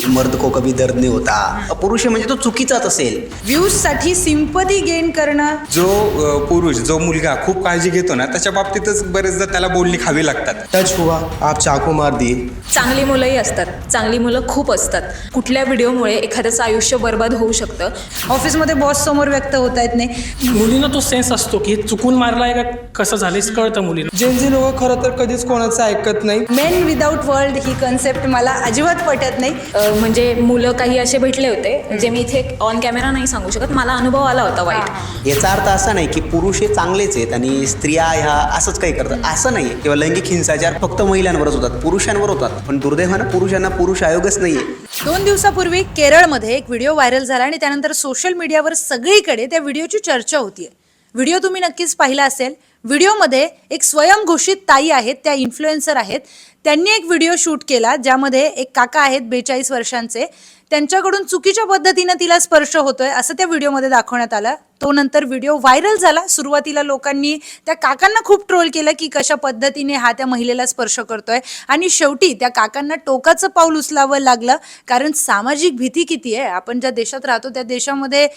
मर्द को कभी दर्द नहीं होता, पुरुष आहे म्हणजे तो चुकीचाच असेल. व्ह्यूज साठी सिंपती गेन करणं. जो पुरुष जो मुलगा खूप काळजी घेतो ना त्याच्या बाबतीतच बरेचदा त्याला बोलणी खावी लागतात. टच हुआ आप चाकू मार दिए. चांगली मुलंही असतात, चांगली मुलं खूप असतात. कुठल्या व्हिडिओमुळे एखाद्याचं आयुष्य बर्बाद होऊ शकतं. ऑफिसमध्ये बॉस समोर व्यक्त होता येत नाही. मुलींना तो सेन्स असतो की चुकून मारलाय का कसं झालंय कळतं मुलींना. जेनजी लोक खरं तर कधीच कोणाचं ऐकत नाही. मेन विदाऊट वर्ल्ड ही कन्सेप्ट मला अजिबात पटत नाही. म्हणजे मुलं काही असे भेटले होते जे मी इथे ऑन कॅमेरा नाही सांगू शकत, मला अनुभव आला होता वाईट. याचा अर्थ असा नाही की पुरुष हे चांगलेच आहेत आणि स्त्रिया ह्या असंच काही करतात, असं नाही. किंवा लैंगिक हिंसाचार फक्त महिलांवरच होतात, पुरुषांवर होतात. पण दुर्दैवानं पुरुषांना पुरुष आयोगच नाहीये. 2 दिवसापूर्वी केरळमध्ये एक व्हिडिओ व्हायरल झाला आणि त्यानंतर सोशल मीडियावर सगळीकडे त्या व्हिडिओची चर्चा होतीये. व्हिडिओ तुम्ही नक्कीच पाहिला असेल. व्हिडिओमध्ये एक स्वयंघोषित ताई आहेत, त्या इन्फ्लुएन्सर आहेत. त्यांनी एक व्हिडिओ शूट केला ज्यामध्ये एक काका आहेत 42 वर्षांचे. त्यांच्याकडून चुकीच्या पद्धतीनं तिला स्पर्श होतोय असं त्या व्हिडिओमध्ये दाखवण्यात आलं. तो नंतर व्हिडिओ व्हायरल झाला. सुरुवातीला लोकांनी त्या काकांना खूप ट्रोल केलं की कशा पद्धतीने हा त्या महिलेला स्पर्श करतोय, आणि शेवटी त्या काकांना टोकाचं पाऊल उचलावं लागलं. कारण सामाजिक भीती किती आहे, आपण ज्या देशात राहतो त्या देशामध्ये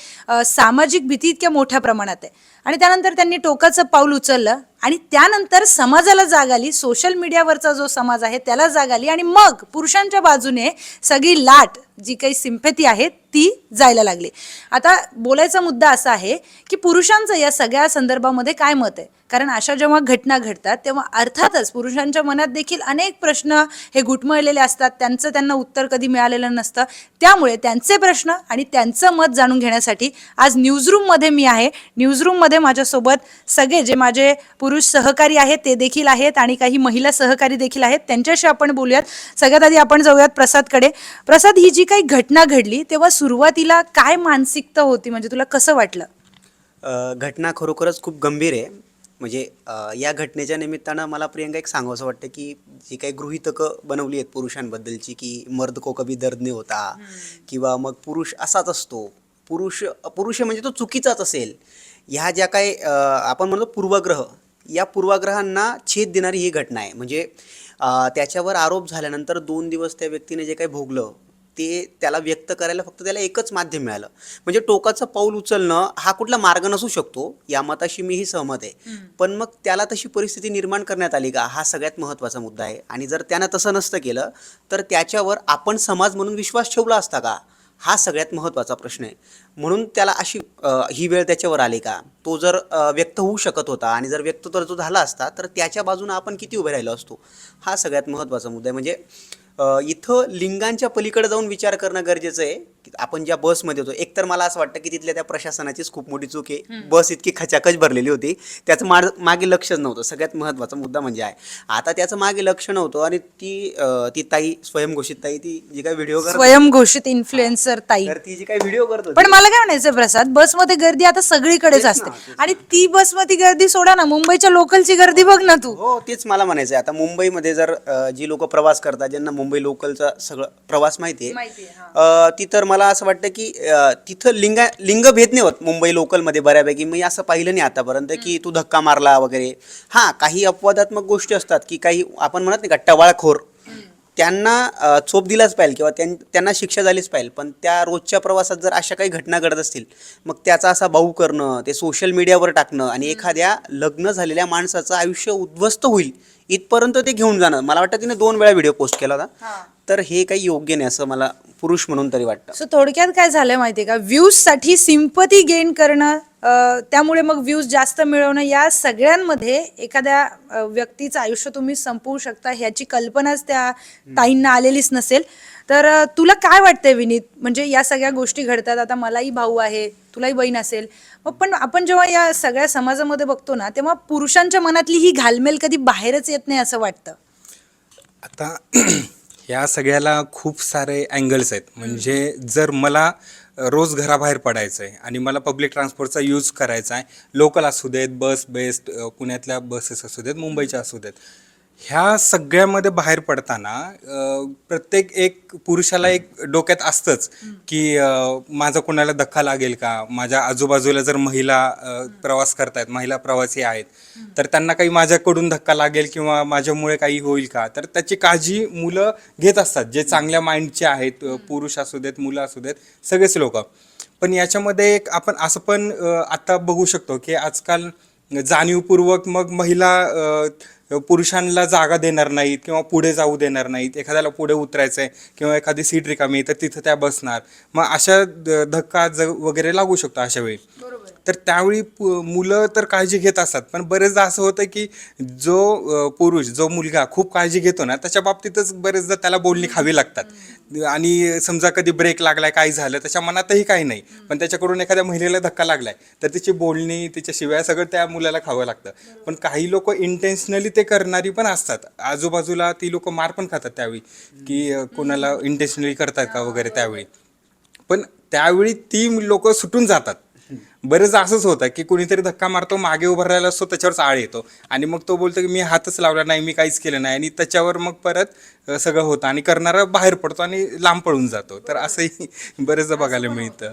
सामाजिक भीती इतक्या मोठ्या प्रमाणात आहे. आणि त्यानंतर त्यांनी टोकाचं पाऊल उचललं आणि त्यानंतर समाजाला जाग आली. सोशल मीडियावरचा जो समाज आहे त्याला जाग आली आणि मग पुरुषांच्या बाजूने सगळी लाट जी काही सिम्पॅथी आहे ती जायला लागली. आता बोलायचा मुद्दा असा आहे की पुरुषांचं या सगळ्या संदर्भामध्ये काय मत आहे. कारण अशा जेव्हा घटना घडतात तेव्हा अर्थातच पुरुषांच्या मनात देखील अनेक प्रश्न हे घुटमळलेले असतात. त्यांना उत्तर कधी मिळालेलं नसतं. त्यामुळे त्यांचे प्रश्न आणि त्यांचं मत जाणून घेण्यासाठी आज न्यूजरूममध्ये मी आहे. न्यूजरूममध्ये माझ्यासोबत सगळे जे माझे पुरुष सहकारी आहेत ते देखील आहेत आणि काही महिला सहकारी देखील आहेत. त्यांच्याशी आपण बोलूयात. सगळ्यात आधी आपण जाऊयात प्रसादकडे. प्रसाद, ही जी काही घटना घडली तेव्हा सुरुवातीला काय मानसिकता होती, म्हणजे तुला कसं वाटलं? घटना खरोखरच खूप गंभीर आहे. म्हणजे या घटनेच्या निमित्तानं मला प्रियंका एक सांगावं असं वाटतं की जी काही गृहीतकं बनवली आहेत पुरुषांबद्दलची की मर्द को कभी दर्द नहीं होता, किंवा मग पुरुष असाच असतो, पुरुष आहे म्हणजे तो चुकीचाच असेल, ह्या ज्या काही आपण म्हणतो पूर्वग्रह, या पूर्वाग्रहांना छेद देणारी ही घटना आहे. म्हणजे त्याच्यावर आरोप झाल्यानंतर 2 दिवस त्या व्यक्तीने जे काही भोगलं ते त्याला व्यक्त करायला फक्त त्याला एकच माध्यम मिळालं. म्हणजे टोकाचं पाऊल उचलणं हा कुठला मार्ग नसू शकतो, या मताशी मीही सहमत आहे. पण मग त्याला तशी परिस्थिती निर्माण करण्यात आली का, हा सगळ्यात महत्त्वाचा मुद्दा आहे. आणि जर त्यानं तसं नसतं केलं तर त्याच्यावर आपण समाज म्हणून विश्वास ठेवला असता का, हा सगळ्यात महत्त्वाचा प्रश्न आहे. म्हणून त्याला अशी ही वेळ त्याच्यावर आली का, तो जर व्यक्त होऊ शकत होता आणि जर व्यक्त तर जो झाला असता तर त्याच्या बाजूनं आपण किती उभे राहिलो असतो, हा सगळ्यात महत्त्वाचा मुद्दा आहे. म्हणजे इथं लिंगांच्या पलीकडे जाऊन विचार करणं गरजेचं आहे. आपण ज्या बसमध्ये होतो, एकतर मला असं वाटतं की तिथल्या त्या प्रशासनाचीच खूप मोठी चूक आहे. बस इतकी खचाखच भरलेली होती, त्याचं मागे लक्षच नव्हतं. सगळ्यात महत्त्वाचा मुद्दा म्हणजे आहे आता त्याचं मागे लक्ष नव्हतं. आणि ती ताई, स्वयंघोषित ताई, ती जी काही व्हिडिओ स्वयंघोषित इन्फ्लुएन्सर ताई, तर ती जी काही व्हिडिओ करत होती. पण मला काय म्हणायचं प्रसाद, बसमध्ये गर्दी आता सगळीकडेच असते आणि ती बसमध्ये गर्दी सोडा ना, मुंबईच्या लोकलची गर्दी बघ ना तू. हो, तेच मला म्हणायचं आहे. आता मुंबईमध्ये जर जी लोक प्रवास करतात, ज्यांना मुंबई लोकलचा सगळं प्रवास माहिती आहे, ती तर मला असं वाटतं की तिथं लिंगभेद नाही होत मुंबई लोकलमध्ये बऱ्यापैकी. मी असं पाहिलं नाही आतापर्यंत की तू धक्का मारला वगैरे. हां, काही अपवादात्मक गोष्टी असतात की काही आपण म्हणत नाही का टवाळखोर, त्यांना चोप दिलाच पाहिजे किंवा त्यांना शिक्षा झालीच पाहिजे. पण त्या रोजच्या प्रवासात जर अशा काही घटना घडत असतील, मग त्याचा असा बाऊ करणं, ते सोशल मीडियावर टाकणं आणि एखाद्या लग्न झालेल्या माणसाचं आयुष्य उद्ध्वस्त होईल इथपर्यंत ते घेऊन जाणं, मला वाटतं तिने 2 वेळा व्हिडिओ पोस्ट केला होता. तर हे काही योग्य नाही असं मला पुरुष म्हणून तरी वाटतं. सो थोडक्यात काय झालं माहितीये का, व्ह्यूजसाठी सिंपती गेन करणं, त्यामुळे मग व्ह्यूज जास्त मिळवणं, या सगळ्यांमध्ये एखाद्या व्यक्तीचं आयुष्य तुम्ही संपवू शकता ह्याची कल्पनाच त्या ताईंना आलेलीच नसेल. तर तुला काय वाटतंय विनीत, म्हणजे या सगळ्या गोष्टी घडतात. आता मलाही भाऊ आहे, तुलाही बहीण असेल, पण आपण जेव्हा या सगळ्या समाजामध्ये बघतो ना, तेव्हा पुरुषांच्या मनातली ही घालमेल कधी बाहेरच येत नाही असं वाटतं. आता या सगळ्याला खूप सारे अँगल्स आहेत. म्हणजे जर मला रोज घराबाहेर पडायचं आहे आणि मला पब्लिक ट्रान्सपोर्टचा यूज करायचा आहे, लोकल असू देत, बस बेस्ट, पुण्यातल्या बसेस असू देत, मुंबईच्या असू देत, ह्या सगळ्यामध्ये बाहेर पडताना प्रत्येक एक पुरुषाला एक डोक्यात असतंच की माझा कोणाला धक्का लागेल का, माझ्या आजूबाजूला जर महिला प्रवास करतायत, महिला प्रवासी आहेत, तर त्यांना काही माझ्याकडून धक्का लागेल किंवा माझ्यामुळे काही होईल का, तर त्याची काळजी मुलं घेत असतात जे चांगल्या माइंडचे आहेत, पुरुष असू देत, मुलं असू देत, सगळेच लोक. पण याच्यामध्ये एक आपण असं पण आता बघू शकतो की आजकाल जाणीवपूर्वक मग महिला पुरुषांना जागा देणार नाहीत किंवा पुढे जाऊ देणार नाहीत. एखाद्याला पुढे उतरायचं आहे किंवा एखादी सीट रिकामी तर तिथं त्या बसणार, मग अशा धक्का वगैरे लागू शकतो अशा वेळी. तर त्यावेळी मुलं तर काळजी घेत असतात, पण बरेचदा असं होतं की जो पुरुष, जो मुलगा खूप काळजी घेतो ना, त्याच्या बाबतीतच बरेचदा त्याला बोलणी खावी लागतात. आणि समजा कधी ब्रेक लागलाय, काय झालं, त्याच्या मनातही काही नाही, पण त्याच्याकडून एखाद्या महिलेला धक्का लागलाय तर तिची बोलणी, तिच्या शिवाय सगळं त्या मुलाला खावं लागतं. पण काही लोक इंटेन्शनली ते करणारी पण असतात, आजूबाजूला ती लोक मार पण खातात त्यावेळी की कोणाला इंटेन्शनली करतात का वगैरे त्यावेळी. पण त्यावेळी ती लोक सुटून जातात. बरेच असंच होतं की कुणीतरी धक्का मारतो, मागे उभा राहिला असतो, त्याच्यावर आळ येतो आणि मग तो बोलतो की मी हातच लावला नाही, मी काहीच केलं नाही, आणि त्याच्यावर मग परत सगळं होतं आणि करणारा बाहेर पडतो आणि लांब पळून जातो. तर असंही बरेचदा बघायला मिळतं.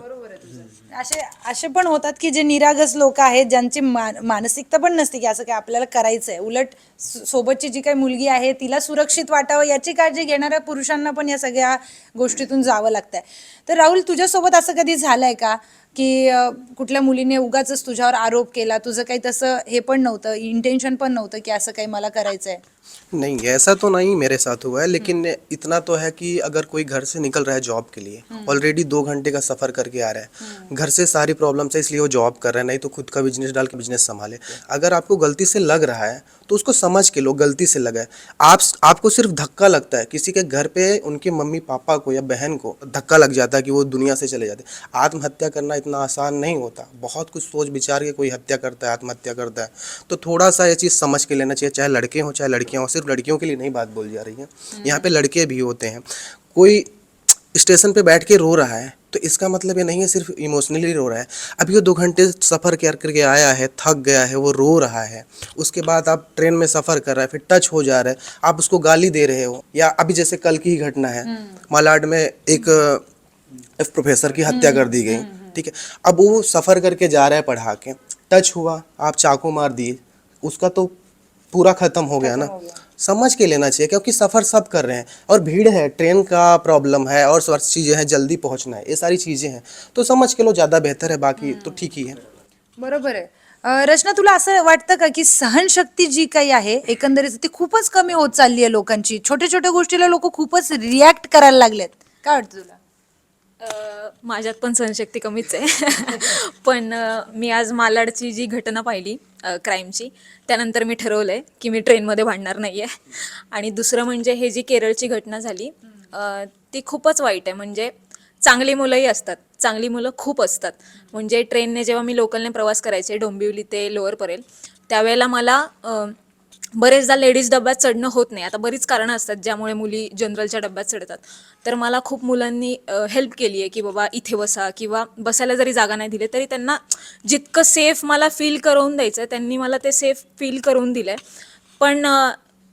असे पण होतात की जे निरागस लोक आहेत, ज्यांची मानसिकता पण नसते की असं काय आपल्याला करायचंय, उलट सोबतची जी काही मुलगी आहे तिला सुरक्षित वाटावं याची काळजी घेणाऱ्या पुरुषांना पण या सगळ्या गोष्टीतून जावं लागतंय. तर राहुल, तुझ्यासोबत असं कधी झालंय का की कुठल्या मुलीने उगाच तुझ्यावर आरोप केला, तुझं काही तसं हे पण नव्हतं, इंटेन्शन पण नव्हतं की असं काही मला करायचंय? नहीं, ऐसा तो नहीं मेरे साथ हुआ है, लेकिन इतना तो है कि अगर कोई घर से निकल रहा है जॉब के लिए, ऑलरेडी 2 घंटे का सफ़र करके आ रहा है, घर से सारी प्रॉब्लम्स है इसलिए वो जॉब कर रहा है, नहीं तो खुद का बिजनेस डाल के बिजनेस संभाले. अगर आपको गलती से लग रहा है तो उसको समझ के लो गलती से लगा है. आपको सिर्फ धक्का लगता है, किसी के घर पे उनके मम्मी पापा को या बहन को धक्का लग जाता है कि वो दुनिया से चले जाते हैं. आत्महत्या करना इतना आसान नहीं होता, बहुत कुछ सोच विचार के कोई हत्या करता है, आत्महत्या करता है. तो थोड़ा सा ये चीज़ समझ के लेना चाहिए, चाहे लड़के हों चाहे लड़कियाँ हों. सिर्फ लड़कियों के लिए नहीं बात बोली जा रही है, यहाँ पे लड़के भी होते हैं. कोई स्टेशन पे बैठ के रो रहा है तो इसका मतलब ये नहीं है सिर्फ इमोशनली रो रहा है. अब ये 2 घंटे सफ़र करके आया है, थक गया है, वो रो रहा है. उसके बाद आप ट्रेन में सफ़र कर रहा है, फिर टच हो जा रहा है, आप उसको गाली दे रहे हो. या अभी जैसे कल की ही घटना है, मालाड में एक प्रोफेसर की हत्या कर दी गई. ठीक है, अब वो सफ़र करके जा रहा है पढ़ा के, टच हुआ, आप चाकू मार दिए, उसका तो पूरा ख़त्म हो गया ना. समझ के लेना चाहिए, क्योंकि सफ़र सब कर रहे हैं और भीड़ है, ट्रेन का प्रॉब्लम है और सब चीज़ें हैं, जल्दी पहुंचना है, ये सारी चीज़ें हैं, तो समझ के लो ज़्यादा बेहतर है. बाकी तो ठीक ही है. बरोबर आहे. रचना, तुला असं वाटतं का की सहनशक्ती जी काही आहे एकंदरीत ती खूपच कमी होत चालली आहे लोकांची? छोट्या छोट्या गोष्टीला लोक खूपच रिॲक्ट करायला लागलेत, काय वाटतं तुला? माझ्यात पण सहनशक्ती कमीच आहे. पण मी आज मालाडची जी घटना पाहिली क्राईमची, त्यानंतर मी ठरवलं आहे की मी ट्रेनमध्ये भांडणार नाही आहे. आणि दुसरं म्हणजे हे जी केरळची घटना झाली ती खूपच वाईट आहे. म्हणजे चांगली मुलंही असतात, चांगली मुलं खूप असतात. म्हणजे ट्रेनने जेव्हा मी लोकलने प्रवास करायचे डोंबिवली ते लोअर परेल, त्यावेळेला मला बरेचदा लेडीज डब्यात चढणं होत नाही. आता बरीच कारणं असतात ज्यामुळे मुली जनरलच्या डब्यात चढतात. तर मला खूप मुलांनी हेल्प केली आहे की बाबा इथे बसा, किंवा बसायला जरी जागा नाही दिली तरी त्यांना जितकं सेफ मला फील करून द्यायचं त्यांनी मला ते सेफ फील करून दिलं आहे. पण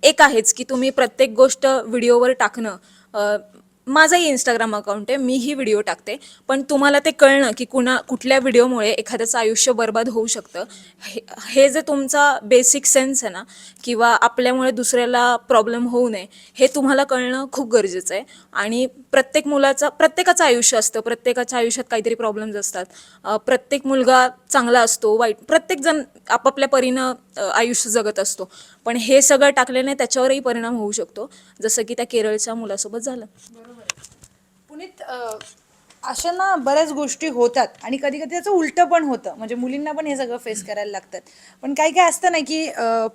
एक आहेच की तुम्ही प्रत्येक गोष्ट व्हिडिओवर टाकणं, माझंही इंस्टाग्राम अकाउंट आहे, मीही व्हिडिओ टाकते, पण तुम्हाला ते कळणं की कुठल्या व्हिडिओमुळे एखाद्याचं आयुष्य बर्बाद होऊ शकतं, हे जे तुमचा बेसिक सेन्स आहे ना, किंवा आपल्यामुळे दुसऱ्याला प्रॉब्लेम होऊ नये हे तुम्हाला कळणं खूप गरजेचं आहे. आणि प्रत्येकाचं आयुष्य असतं, प्रत्येकाच्या आयुष्यात काहीतरी प्रॉब्लेम्स असतात. प्रत्येक मुलगा चांगला असतो, वाईट, प्रत्येकजण आपापल्या परीनं आयुष्य जगत असतो. पण हे सगळं टाकल्याने त्याच्यावरही परिणाम होऊ शकतो, जसं की त्या केरळच्या मुलासोबत झालं. पुनीत, अशा ना बऱ्याच गोष्टी होतात आणि कधी कधी त्याचं उलटं पण होतं. म्हणजे मुलींना पण हे सगळं फेस करायला लागतात. पण काही काय असतं ना की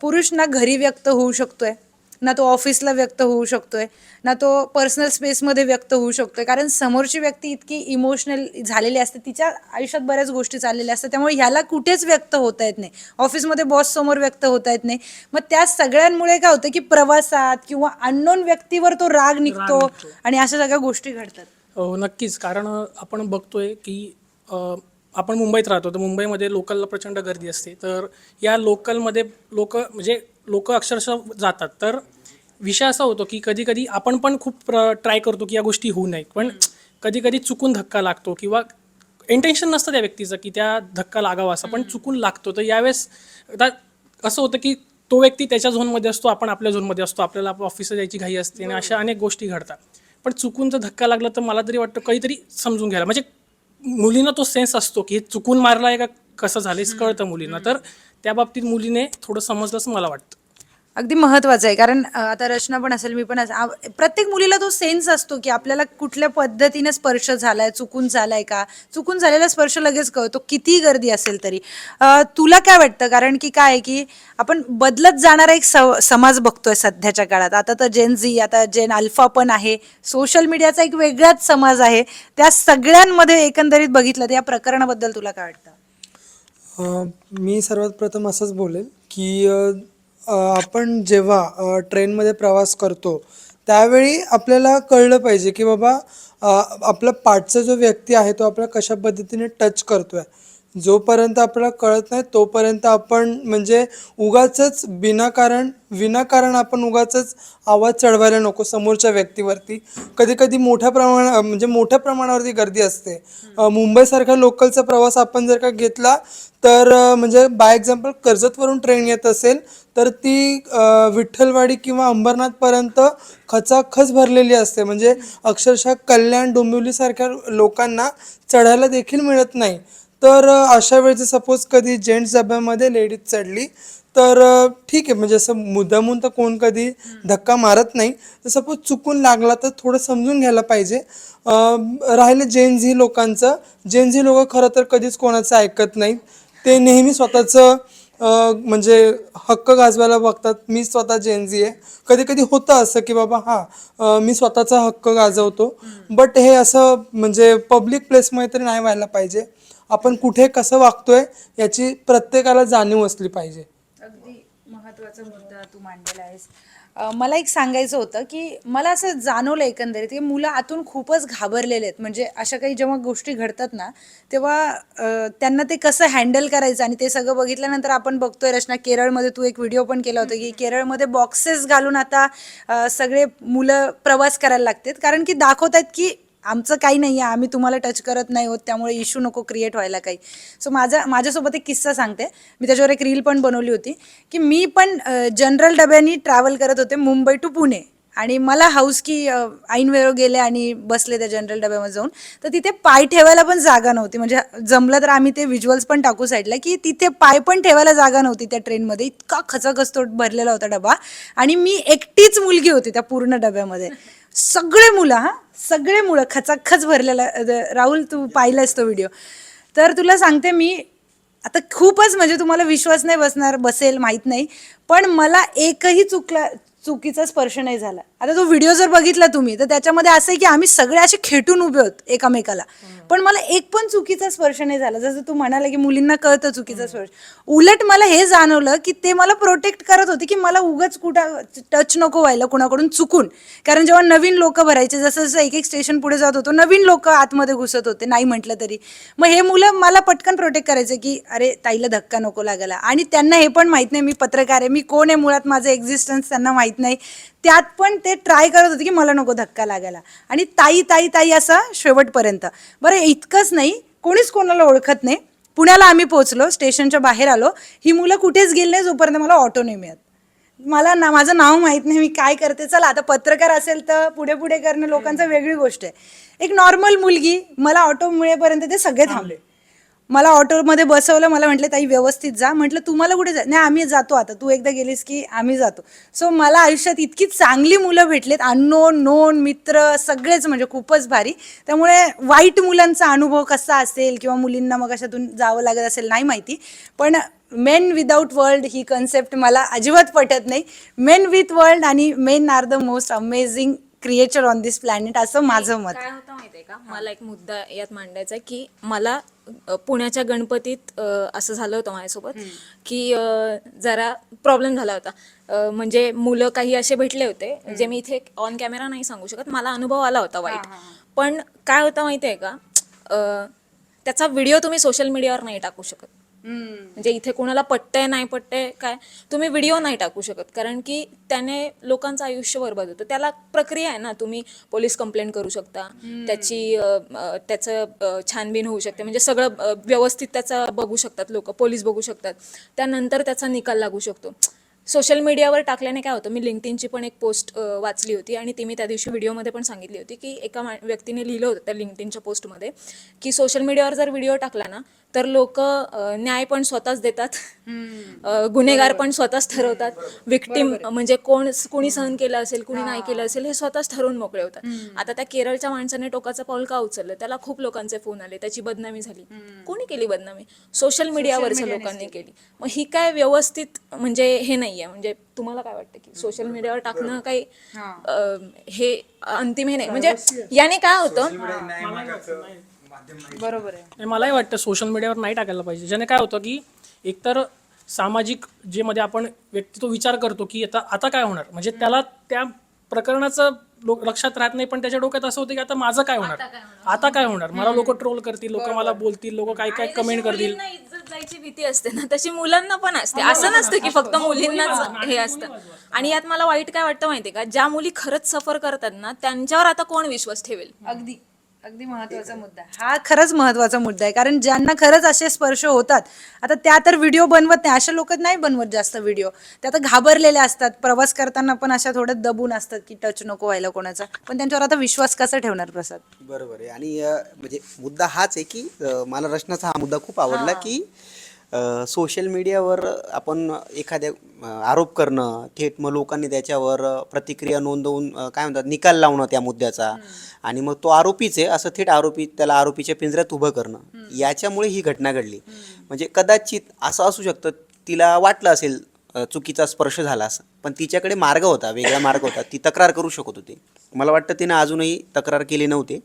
पुरुष ना घरी व्यक्त होऊ शकतोय, ना तो ऑफिसला व्यक्त होऊ शकतोय, ना तो पर्सनल स्पेसमध्ये व्यक्त होऊ शकतोय. कारण समोरची व्यक्ती इतकी इमोशनल झालेली असते, तिच्या आयुष्यात बऱ्याच गोष्टी चाललेल्या असतात, त्यामुळे ह्याला कुठेच व्यक्त होता येत नाही. ऑफिसमध्ये बॉस समोर व्यक्त होता येत नाही. मग त्या सगळ्यांमुळे काय होतं की प्रवासात किंवा अननोन व्यक्तीवर तो राग निघतो आणि अशा सगळ्या गोष्टी घडतात. नक्कीच. कारण आपण बघतोय की आपण मुंबईत राहतो, तर मुंबईमध्ये लोकलला प्रचंड गर्दी असते. तर या लोकलमध्ये लोक म्हणजे लोक अक्षरशः जातात. तर विषय असा होतो की कधी कधी आपण पण खूप ट्राय करतो की या गोष्टी होऊ नयेत, पण कधी कधी चुकून धक्का लागतो किंवा इंटेन्शन नसतं त्या व्यक्तीचं की त्या धक्का लागावा असं, पण चुकून लागतो. तर यावेळेस आता असं होतं की तो व्यक्ती त्याच्या झोनमध्ये असतो, आपण आपल्या झोनमध्ये असतो, आपल्याला ऑफिसला जायची घाई असते आणि अशा अनेक गोष्टी घडतात. पण चुकून जर धक्का लागला तर मला तरी वाटतं काहीतरी समजून घ्यायला, म्हणजे मुलींना तो सेन्स असतो की हे चुकून मारला आहे का कसं झालं हे कळतं मुलींना. तर त्या बाबतीत मुलीने थोडं समजलं असं मला वाटतं. अगदी महत्वाचं आहे, कारण आता रचना पण असेल, मी पण प्रत्येक मुलीला तो सेन्स असतो की आपल्याला कुठल्या पद्धतीने स्पर्श झालाय, चुकून झालाय का. चुकून झालेला स्पर्श लगेच कळतो, किती गर्दी असेल तरी. तुला काय वाटतं, कारण की काय आहे की आपण बदलत जाणारा एक समाज बघतोय सध्याच्या काळात. आता तर जेन झी, आता जेन अल्फा पण आहे, सोशल मीडियाचा एक वेगळाच समाज आहे. त्या सगळ्यांमध्ये एकंदरीत बघितलं तर या प्रकरणाबद्दल तुला काय वाटतं? मी सर्वात प्रथम असंच बोलेल की आपण जेव्हा ट्रेनमध्ये प्रवास करतो त्यावेळी आपल्याला कळलं पाहिजे की बाबा आपला पाठचा जो व्यक्ती आहे तो आपल्याला कशा पद्धतीने टच करतोय. जोपर्यंत आपल्याला कळत नाही तोपर्यंत आपण म्हणजे उगाचच विनाकारण आपण उगाचच आवाज चढवायला नको समोरच्या व्यक्तीवरती. कधी कधी मोठ्या प्रमाणावरती गर्दी असते. मुंबईसारख्या लोकलचा प्रवास आपण जर का घेतला तर म्हणजे बाय एक्झाम्पल कर्जतवरून ट्रेन येत असेल तर ती विठ्ठलवाडी किंवा अंबरनाथपर्यंत खचाखच भरलेली असते. म्हणजे अक्षरशः कल्याण डोंबिवलीसारख्या लोकांना चढायला देखील मिळत नाही. तर अशा वेळेस सपोज कधी जेंट्स डब्यामध्ये लेडीज चढली तर ठीक आहे, म्हणजे असं मुद्दामून तर कोण कधी धक्का मारत नाही. तर सपोज चुकून लागला तर थोडं समजून घ्यायला पाहिजे. राहिलं जेन झी लोकांचं, जेन झी लोक खरं तर कधीच कोणाचं ऐकत नाहीत. ते नेहमी स्वतःचं म्हणजे हक्क गाजवायला बघतात. मी स्वतः जेन झी आहे. कधी कधी होतं असं की बाबा मी स्वतःचा हक्क गाजवतो, बट हे असं म्हणजे पब्लिक प्लेसमध्ये तरी नाही व्हायला पाहिजे. आपण कुठे कसं वागतोय याची प्रत्येकाला जाणीव असली पाहिजे. अगदी महत्त्वाचा मुद्दा तू मांडलेला आहेस. मला एक सांगायचं होतं की मला असं जाणवलं एकंदरीत की मुलं आतून खूपच घाबरलेले आहेत. म्हणजे अशा काही जेव्हा गोष्टी घडतात ना तेव्हा त्यांना ते कसं हँडल करायचं, आणि ते सगळं बघितल्यानंतर आपण बघतोय रचना, केरळमध्ये तू एक व्हिडिओ पण केला होता की केरळमध्ये बॉक्सेस घालून आता सगळे मुलं प्रवास करायला लागतात, कारण की दाखवत आहेत की आमचं काही नाही आहे, आम्ही तुम्हाला टच करत नाही होत, त्यामुळे इश्यू नको क्रिएट व्हायला काही. सो माझ्यासोबत एक किस्सा सांगते. मी त्याच्यावर एक रील पण बनवली होती की मी पण जनरल डब्यानी ट्रॅव्हल करत होते मुंबई टू पुणे, आणि मला हाऊस की ऐन वेळ गेले आणि बसले त्या जनरल डब्यामध्ये जाऊन. तर तिथे पाय ठेवायला पण जागा नव्हती. म्हणजे जमलं तर आम्ही ते व्हिज्युअल्स पण टाकू साईडला की तिथे पाय पण ठेवायला जागा नव्हती त्या ट्रेनमध्ये. इतका खचाखचतो भरलेला होता डबा, आणि मी एकटीच मुलगी होती त्या पूर्ण डब्यामध्ये. सगळे मुलं खचाखच भरलेला. राहुल, तू पाहिलास तो व्हिडिओ. तर तुला सांगते मी, आता खूपच म्हणजे तुम्हाला विश्वास नाही बसेल माहीत नाही, पण मला एकही चुकीचा स्पर्श नाही झाला. आता तो व्हिडिओ जर बघितला तुम्ही तर त्याच्यामध्ये असं आहे की आम्ही सगळे असे खेटून उभे होत एकमेकाला, पण मला एक पण चुकीचा स्पर्श नाही झाला. जसं तू म्हणाला की मुलींना कळतं चुकीचा स्पर्श, उलट मला हे जाणवलं की ते मला प्रोटेक्ट करत होते की मला उगाच कुठं टच नको व्हायला कुणाकडून चुकून. कारण जेव्हा नवीन लोक भरायचे, जसं जसं एक एक स्टेशन पुढे जात होतो नवीन लोक आतमध्ये घुसत होते नाही म्हटलं तरी, मग हे मुलं मला पटकन प्रोटेक्ट करायचे की अरे ताईला धक्का नको लागायला. आणि त्यांना हे पण माहीत नाही मी पत्रकार आहे, मी कोण आहे मुळात, माझं एक्झिस्टन्स त्यांना माहीत नाही. त्यात पण ते ट्राय करत होते की मला नको धक्का लागायला, आणि ताई ताई ताई असं शेवटपर्यंत. बरं, इतकंच नाही, कोणीच कोणाला ओळखत नाही. पुण्याला आम्ही पोहोचलो, स्टेशनच्या बाहेर आलो, ही मुलं कुठेच गेली नाही जोपर्यंत मला ऑटो नाही मिळत. माझं नाव माहीत नाही, मी काय करते. चला आता पत्रकार असेल तर पुढे पुढे करणं लोकांचं वेगळी गोष्ट आहे. एक नॉर्मल मुलगी, मला ऑटो मिळेपर्यंत ते सगळे थांबले. मला ऑटोमध्ये बसवलं, मला म्हटलं ताई व्यवस्थित जा. म्हटलं तुम्हाला कुठे नाही, आम्ही जातो आता, तू एकदा गेलीस की आम्ही जातो. सो मला आयुष्यात इतकी चांगली मुलं भेटलेत, अननोन नोन मित्र सगळेच, म्हणजे खूपच भारी. त्यामुळे वाईट मुलांचा अनुभव कसा असेल किंवा मुलींना मग अशातून जावं लागत असेल नाही माहिती, पण मेन विदाऊट वर्ल्ड ही कन्सेप्ट मला अजिबात पटत नाही. मेन विथ वर्ल्ड आणि men are the most amazing creature on this planet, असं माझं मत. काय होतं माहितीये का, मला एक मुद्दा यात मांडायचा आहे की मला पुण्याच्या गणपतीत असं झालं होतं माझ्यासोबत की जरा प्रॉब्लेम झाला होता. म्हणजे मुलं काही असे भेटले होते जे मी इथे ऑन कॅमेरा नाही सांगू शकत, मला अनुभव आला होता वाईट. पण काय होतं माहितीये का, त्याचा व्हिडिओ तुम्ही सोशल मीडियावर नाही टाकू शकत. म्हणजे इथे कोणाला पटतंय नाही पटतंय काय, तुम्ही व्हिडिओ नाही टाकू शकत, कारण की त्याने लोकांचं आयुष्य बरबाद होतं. त्याला प्रक्रिया आहे ना, तुम्ही पोलीस कंप्लेंट करू शकता, त्याचं छानबीन होऊ शकते, म्हणजे सगळं व्यवस्थित त्याचं बघू शकतात लोक, पोलीस बघू शकतात, त्यानंतर त्याचा निकाल लागू शकतो. सोशल मीडियावर टाकल्याने काय होतं, मी लिंक्डइनची पण एक पोस्ट वाचली होती आणि ती मी त्या दिवशी व्हिडिओमध्ये पण सांगितली होती, की एका व्यक्तीने लिहिलं होतं त्या लिंक्डइनच्या पोस्टमध्ये, की सोशल मीडियावर जर व्हिडिओ टाकला ना तर लोक न्याय पण स्वतःच देतात, गुन्हेगार पण स्वतःच ठरवतात, विक्टिम म्हणजे कोणी सहन केलं असेल कुणी नाही केलं असेल हे स्वतःच ठरवून मोकळे होतात. आता त्या केरळच्या माणसाने टोकाचं पाऊल का उचललं, त्याला खूप लोकांचे फोन आले, त्याची बदनामी झाली. कोणी केली बदनामी? सोशल मीडियावरच्या लोकांनी केली. मग ही काय व्यवस्थित म्हणजे हे नाहीये. म्हणजे तुम्हाला काय वाटतं की सोशल मीडियावर टाकणं काही हे अंतिम हे नाही, म्हणजे याने काय होतं, बरोबर आहे. आणि मलाही वाटतं सोशल मीडियावर नाही टाकायला पाहिजे. ज्याने काय होतं की एकतर सामाजिक जे मध्ये आपण व्यक्ती तो विचार करतो की आता काय होणार, म्हणजे त्याला त्या प्रकरणाचं लक्षात राहत नाही, पण त्याच्या डोक्यात असं होतं की आता माझं काय होणार, आता काय होणार, मला लोक ट्रोल करतील, लोक मला बोलतील, लोक काय काय कमेंट करतील. मुलींना इज्जत जायची भीती असते ना, तशी मुलांना पण असते. असं नसतं की फक्त मुलींनाच हे असतं. आणि यात मला वाईट काय वाटतं माहितीये का, ज्या मुली खरंच सफर करतात ना त्यांच्यावर आता कोण विश्वास ठेवेल? अगदी अगदी महत्वाचा मुद्दा आहे. हा खरंच महत्वाचा मुद्दा आहे, कारण ज्यांना खरंच असे स्पर्श होतात, आता त्या तर व्हिडिओ बनवत नाही, अशा लोक नाही बनवत जास्त व्हिडिओ, त्या तर घाबरलेल्या असतात, प्रवास करताना पण अशा थोड्या दबून असतात की टच नको व्हायला कोणाचा, पण त्यांच्यावर आता विश्वास कसा ठेवणार प्रसाद? बरोबर आहे. आणि म्हणजे मुद्दा हाच आहे की मला रचनाचा हा मुद्दा खूप आवडला की सोशल मीडियावर आपण एखाद्या आरोप करणं, थेट मग लोकांनी त्याच्यावर प्रतिक्रिया नोंदवून काय म्हणतात निकाल लावणं त्या मुद्द्याचा, आणि मग तो आरोपीच आहे असं थेट त्याला आरोपीच्या पिंजऱ्यात उभं करणं, याच्यामुळे ही घटना घडली. म्हणजे कदाचित असं असू शकतं, तिला वाटलं असेल चुकीचा स्पर्श झाला असं, पण तिच्याकडे मार्ग होता, वेगळा मार्ग होता, ती तक्रार करू शकत होती. मला वाटतं तिने अजूनही तक्रार केली नव्हती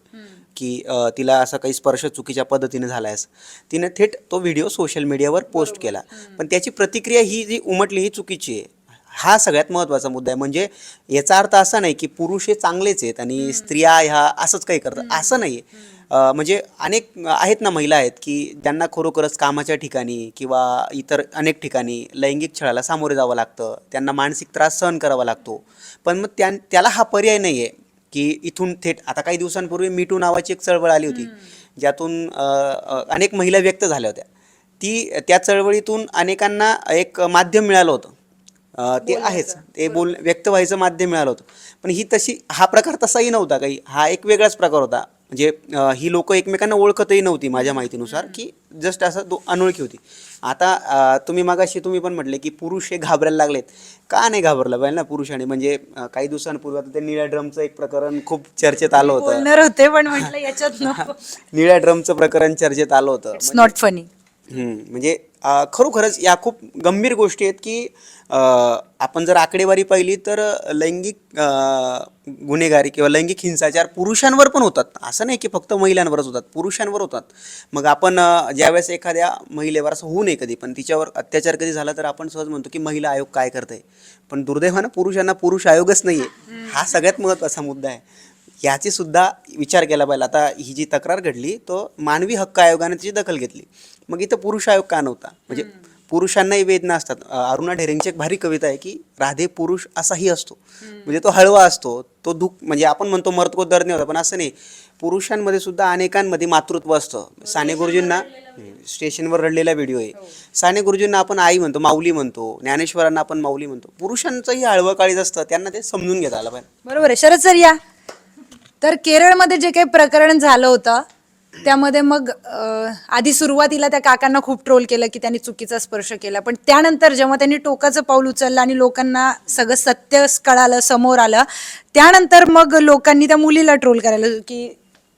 की तिला असा काही स्पर्श चुकीच्या पद्धतीने झाला आहे असं. तिने थेट तो व्हिडिओ सोशल मीडियावर पोस्ट केला, पण त्याची प्रतिक्रिया ही जी उमटली ही चुकीची आहे. हा सगळ्यात महत्त्वाचा मुद्दा आहे. म्हणजे याचा अर्थ असा नाही की पुरुष हे चांगलेच आहेत आणि स्त्रिया ह्या असंच काही करतात, असं नाही आहे. म्हणजे अनेक आहेत ना, महिला आहेत की ज्यांना खरोखरच कामाच्या ठिकाणी किंवा इतर अनेक ठिकाणी लैंगिक छळाला सामोरे जावं लागतं, त्यांना मानसिक त्रास सहन करावा लागतो, पण मग त्याला हा पर्याय नाही आहे की इथून थेट. आता काही दिवसांपूर्वी मी टू नावाची एक चळवळ आली होती, ज्यातून अनेक महिला व्यक्त झाल्या होत्या. त्या चळवळीतून अनेकांना एक माध्यम मिळालं होतं, ते आहेच, ते व्यक्त व्हायचं माध्यम मिळालं होतं. पण हा प्रकार तसाही नव्हता काही, हा एक वेगळाच प्रकार होता. म्हणजे ही लोक एकमेकांना ओळखतही नव्हती माझ्या माहितीनुसार, की जस्ट असं अनोळखी होती. आता तुम्ही पण म्हटले की पुरुष हे घाबरायला लागलेत. का नाही घाबरलं पाहिजे ना पुरुषाने? म्हणजे काही दिवसांपूर्वी आता ते निळ्या ड्रमचं एक प्रकरण खूप चर्चेत आलं होतं. बोलणार होते पण म्हटलं याच्यात नको. निळ्या ड्रमचं प्रकरण चर्चेत आलं होतं. It's not funny. म्हणजे खरोखरच या खूप गंभीर गोष्टी आहेत की आपण जर आकडेवारी पाहिली तर लैंगिक गुन्हेगारी किंवा लैंगिक हिंसाचार पुरुषांवर पण होतात, असं नाही की फक्त महिलांवरच होतात, पुरुषांवर होतात. मग आपण ज्यावेळेस एखाद्या महिलेवर असं होऊ नये कधी, पण तिच्यावर अत्याचार कधी झाला तर आपण सहज म्हणतो की महिला आयोग काय करतंय, पण दुर्दैवानं पुरुषांना पुरुष आयोगच नाही आहे. हा सगळ्यात महत्त्वाचा मुद्दा आहे, याची सुद्धा विचार केला पाहिजे. आता ही जी तक्रार घडली तो मानवी हक्क आयोगाने त्याची दखल घेतली, मग इथं पुरुष आयोग का नव्हता? म्हणजे पुरुषांनाही वेदना असतात. अरुणा ढेरेंची एक भारी कविता आहे की राधे पुरुष असाही असतो, म्हणजे तो हळवा असतो, तो दुःख, म्हणजे आपण म्हणतो मर्द को दर्द नाही होता, पण असं नाही, पुरुषांमध्ये सुद्धा अनेकांमध्ये मातृत्व असतं. साने गुरुजींना स्टेशनवर रडलेला व्हिडिओ आहे. साने गुरुजींना आपण आई म्हणतो, माऊली म्हणतो, ज्ञानेश्वरांना आपण माऊली म्हणतो. पुरुषांचंही हळवं काळीज असतं, त्यांना ते समजून घेता आलं पाहिजे. बरोबर आहे. शरद सर या. तर केरळमध्ये जे काही प्रकरण झालं होतं त्यामध्ये मग आधी सुरुवातीला त्या काकांना खूप ट्रोल केलं की त्यांनी चुकीचा स्पर्श केला, पण त्यानंतर जेव्हा त्यांनी टोकाचं पाऊल उचललं आणि लोकांना सगळं सत्य कळालं, समोर आलं, त्यानंतर मग लोकांनी त्या मुलीला ट्रोल करायला की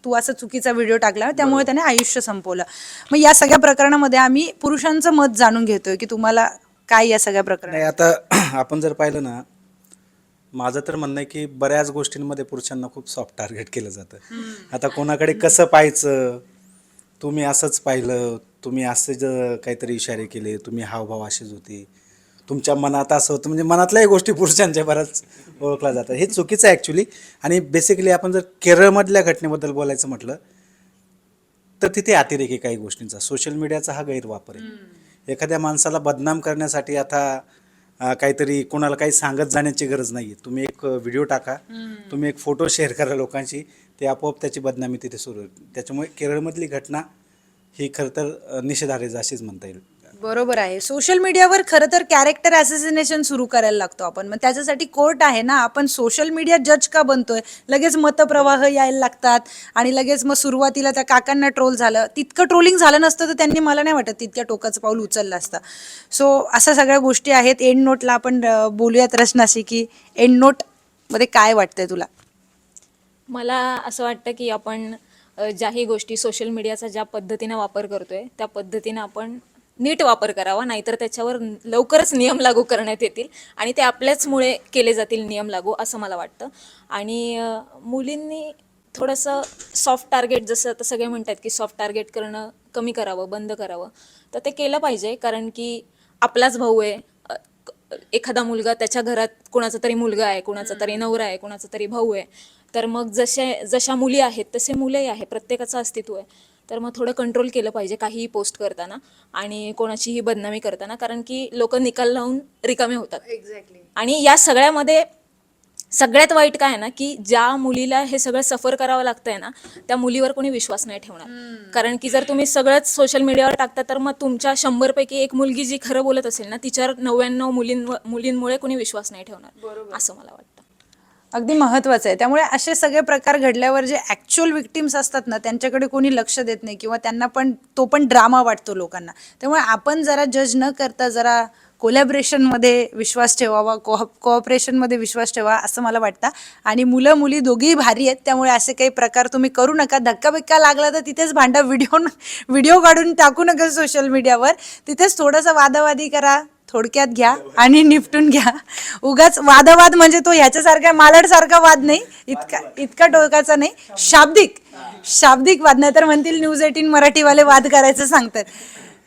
तू असं चुकीचा व्हिडिओ टाकला, त्यामुळे त्याने आयुष्य संपवलं. मग या सगळ्या प्रकरणामध्ये आम्ही पुरुषांचं मत जाणून घेतोय की तुम्हाला काय या सगळ्या प्रकरणात? नाही, आता आपण जर पाहिलं ना, माझं तर म्हणणं आहे की बऱ्याच गोष्टींमध्ये पुरुषांना खूप सॉफ्ट टार्गेट केलं जातं. आता कोणाकडे कसं पाहायचं, तुम्ही असंच पाहिलं, तुम्ही असे काहीतरी इशारे केले, तुम्ही हावभाव असेच होते, तुमच्या मनात असं होतं, म्हणजे मनातल्याही गोष्टी पुरुषांच्या बऱ्याच ओळखल्या जातात. हे चुकीचं आहे ॲक्च्युली. आणि बेसिकली आपण जर केरळमधल्या घटनेबद्दल बोलायचं म्हटलं तर तिथे अतिरेक आहे काही गोष्टींचा, सोशल मीडियाचा हा गैरवापर आहे. एखाद्या माणसाला बदनाम करण्यासाठी आता काहीतरी कोणाला काही सांगत जाण्याची गरज नाही आहे. तुम्ही एक व्हिडिओ टाका, तुम्ही एक फोटो शेअर करा लोकांशी, ते आपोआप त्याची बदनामी तिथे सुरू होईल. त्याच्यामुळे केरळमधली घटना ही खरं तर निषेधार्ह अशीच म्हणता येईल. बरोबर आहे. सोशल मीडियावर खरं तर कॅरेक्टर असॅसिनेशन सुरू करायला लागतो आपण. मग त्याच्यासाठी कोर्ट आहे ना. आपण सोशल मीडिया जज का बनतोय? लगेच मतप्रवाह यायला लागतात आणि लगेच मग सुरुवातीला त्या काकांना ट्रोल झालं. तितकं ट्रोलिंग झालं नसतं तर त्यांनी मला नाही वाटत तितक्या टोकाचं पाऊल उचललं असतं. सो अशा सगळ्या गोष्टी आहेत. एंड नोटला आपण बोलूयात रचनाशी की एंड नोटमध्ये काय वाटतंय तुला? मला असं वाटतं की आपण ज्याही गोष्टी सोशल मीडियाचा ज्या पद्धतीनं वापर करतोय त्या पद्धतीनं आपण नीट वापर करावा, नाहीतर त्याच्यावर लवकरच नियम लागू करण्यात येतील आणि ते आपल्याचमुळे केले जातील नियम लागू, असं मला वाटतं. आणि मुलींनी थोडंसं सॉफ्ट टार्गेट, जसं आता सगळे म्हणतात की सॉफ्ट टार्गेट करणं कमी करावं, बंद करावं, तर ते केलं पाहिजे. कारण की आपलाच भाऊ आहे, एखादा मुलगा, त्याच्या घरात कोणाचा तरी मुलगा आहे, कोणाचा तरी नवरा आहे, कोणाचा तरी भाऊ आहे, तर मग जशा मुली आहेत तसे मुलंही आहे, प्रत्येकाचं अस्तित्व आहे. तर मग थोडं कंट्रोल केलं पाहिजे काहीही पोस्ट करताना आणि कोणाचीही बदनामी करताना, कारण की लोक निकाल लावून रिकामे होतात. आणि या सगळ्यामध्ये सगळ्यात वाईट काय आहे ना, की ज्या मुलीला हे सगळं सफर करावं लागतंय ना, त्या मुलीवर कोणी विश्वास नाही ठेवणार. कारण की जर तुम्ही सगळंच सोशल मीडियावर टाकता तर मग तुमच्या 100पैकी एक मुलगी जी खरं बोलत असेल ना, तिच्यावर 99 मुलींमुळे कोणी विश्वास नाही ठेवणार, असं मला वाटतं. अगदी महत्त्वाचं आहे. त्यामुळे असे सगळे प्रकार घडल्यावर जे ॲक्च्युअल विक्टिम्स असतात ना, त्यांच्याकडे कोणी लक्ष देत नाही किंवा त्यांना पण तो पण ड्रामा वाटतो लोकांना. त्यामुळे आपण जरा जज न करता जरा कोलॅबरेशनमध्ये विश्वास ठेवावा, कोऑपरेशनमध्ये विश्वास ठेवा, असं मला वाटतं. आणि मुलं मुली दोघीही भारी आहेत. त्यामुळे असे काही प्रकार तुम्ही करू नका. धक्काबिक्का लागला तर तिथेच भांडा, व्हिडिओ काढून टाकू नका सोशल मीडियावर. तिथेच थोडंसं वादावादी करा, थोडक्यात घ्या आणि निपटून घ्या. उगाच वादवाद म्हणजे तो ह्याच्यासारखा मालाडसारखा वाद नाही, इतका टोकाचा नाही. शाब्दिक वाद, नाही तर म्हणतील न्यूज 18 मराठीवाले वाद करायचं सांगतात.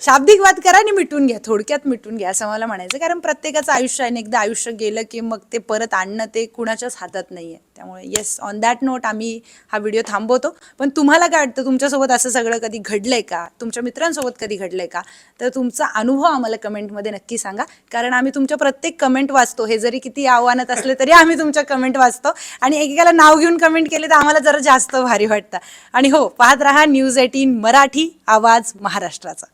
शाब्दिक वाद करा आणि मिटून घ्या, थोडक्यात मिटून घ्या, असं मला म्हणायचं. कारण प्रत्येकाचं आयुष्य आहे, एकदा आयुष्य गेलं की मग ते परत आणणं ते कुणाच्याच हातात नाही आहे. त्यामुळे येस, ऑन दॅट नोट आम्ही हा व्हिडिओ थांबवतो. पण तुम्हाला काय वाटतं, तुमच्यासोबत असं सगळं कधी घडलंय का? तुमच्या मित्रांसोबत कधी घडलंय का? तर तुमचा अनुभव आम्हाला कमेंटमध्ये नक्की सांगा. कारण आम्ही तुमच्या प्रत्येक कमेंट वाचतो. हे जरी किती आव्हानात असले तरी आम्ही तुमच्या कमेंट वाचतो आणि एकेकाला नाव घेऊन कमेंट केले तर आम्हाला जरा जास्त भारी वाटतं. आणि हो, पाहत राहा न्यूज 18 मराठी, आवाज महाराष्ट्राचा.